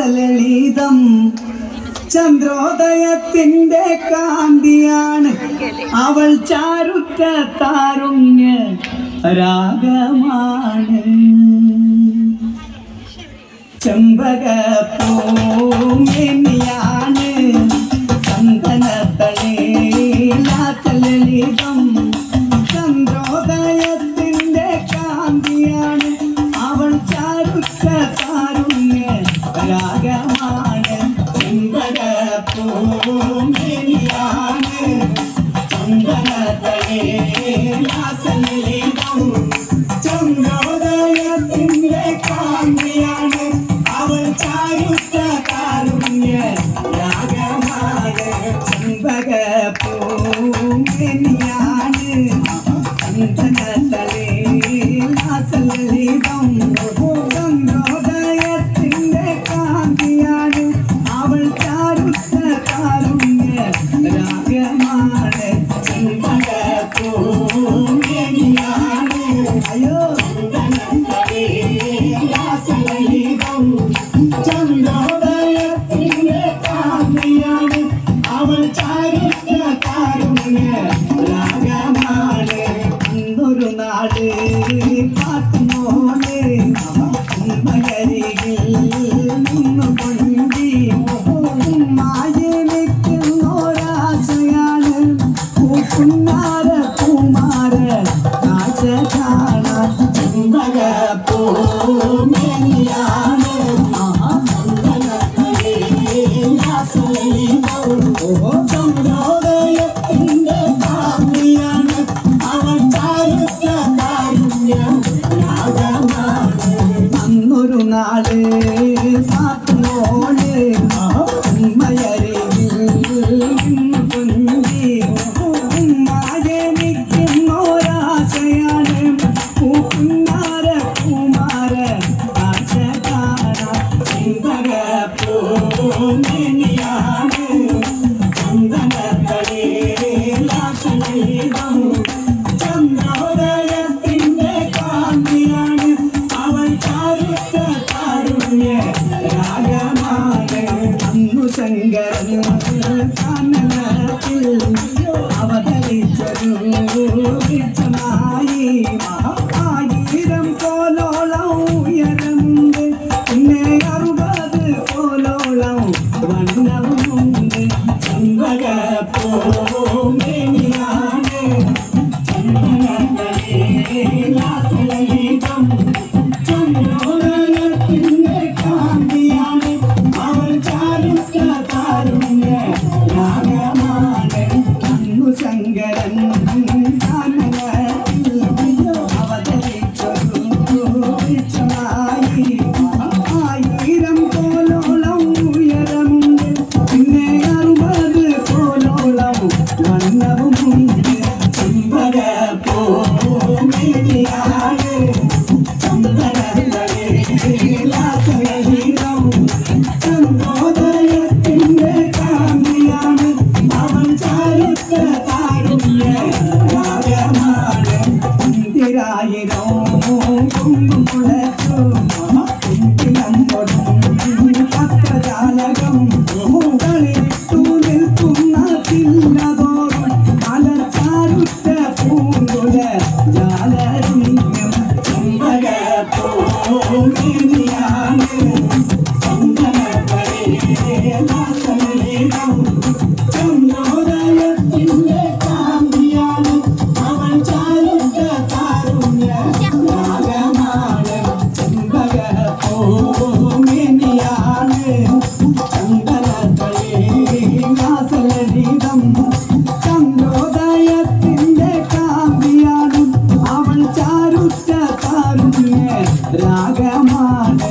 ലളിതം ചന്ദ്രോദയത്തിന്റെ കാന്തിയാണ് അവൾ ചാരുറ്റ താരുണ്യ രാഗമാണ് ചെമ്പകപ്പൂമേനിയാണ് ചന്ദനത്തളിലളിതം ചന്ദ്രോദയത്തിന്റെ കാന്തിയാണ് അവൾ ചാരുറ്റ താരുണ്യ രാഗമാണ് ചെമ്പകപ്പൂമേനിയാണ് ചന്ദനത്തളിലളിതം ചന്ദ്രോദയത്തിന്റെ കാന്തിയാണ് അവൾ ചാരുറ്റ താരുണ്യ രാഗമാണ് ചെമ്പകപ്പൂമേനിയാണ് ചന്ദനത്തളിലളിതം ചന്ദ്രോദയത്തിന്റെ കാന്തിയാണ് അവൾ ചാരുറ്റ താരുണ്യ രാഗമാണ് ചെമ്പകപ്പൂമേനിയാണ് അയ്യോ ചന്ദനത്തളിലളിതം ചന്ദ്രോദയത്തിന്റെ കാന്തിയാണ് അവൾ ചാരുറ്റ താരുണ്യ രാഗമാണ് അന്നൊരു നാട് പാട്ടുമോളെ ഉമ്മകരികിൽ നിന്നുകൊണ്ടി മായനിക്കുന്നൊരാശയാണ് പൂക്കുന്നാര കുമാര കാഴ്ച കാണാൻ ചെമ്പകപ്പൂമേനിയാണ് ചന്ദ്രോദയത്തിന്റെ കാന്തിയാണ് അവൾ ചാരുറ്റ താരുണ്യ രാഗമാണ് അന്നൊരു നാട് പാട്ടുമോളെ ഉമ്മയരികിൽ നിന്നുകൊണ്ടി മായനിക്കുന്നൊരാശയാണ് പൂക്കുന്നാര കുമാര കാഴ്ച കാണാൻ ചെമ്പകപ്പൂമേനിയാണ് ചന്ദനത്തളിലളിതം ചന്ദ്രോദയത്തിന്റെ കാന്തിയാണ് അവൾ ചാരുറ്റ താരുണ്യ രാഗമാണ് അന്നു ശങ്കരൻ കാനനത്തിൽ അവതരിച്ചൊരു വൃക്ഷമായി ആയിരം കോലോളം ഉയരമുണ്ട് പിന്നെ 60 കോലോളം വണ്ണവുമുണ്ട് ചെമ്പകപ്പൂമേനിയാണ് ചന്ദനത്തളിലളിതം ചന്ദ്രോദയത്തിന്റെ കാന്തിയാണ് അവൾ ചാരുറ്റ താരുണ്യ രാഗമാണ് അന്നു ശങ്കരൻ കാനനത്തിൽ അവതരിച്ചൊരു വൃക്ഷമായി ആയിരം കോലോളം ഉയരമുണ്ട് പിന്നെ 60 കോലോളം വണ്ണവുമുണ്ട് ചെമ്പകപ്പൂമേനിയാണ് ചന്ദനത്തളിലളിതം ചന്ദ്രോദയത്തിന്റെ കാന്തിയാണ് അവൾ ചാരുറ്റ താരുണ്യ രാഗമാണ് ഇന്ദിരായിരം കുമ്പുകുളച്ചു പത്രജാലകം കളിട്ടു നിൽക്കുന്ന ചില്ലതോറും അലച്ചാരുറ്റ പൂങ്കുല ജാലരമ്യം ചെമ്പകപ്പൂമേനിയാണ് ചന്ദനത്തളിലളിതം ചന്ദ്രോദയത്തിന്റെ കാന്തിയാണ് അവൾ ചാരുറ്റ താരുണ്യ രാഗമാണ് ചെമ്പകപ്പൂമേനിയാണ് ചന്ദനത്തളിലളിതം ചന്ദ്രോദയത്തിന്റെ കാന്തിയാണ് അവൾ ചാരുറ്റ താരുണ്യ രാഗമാണ്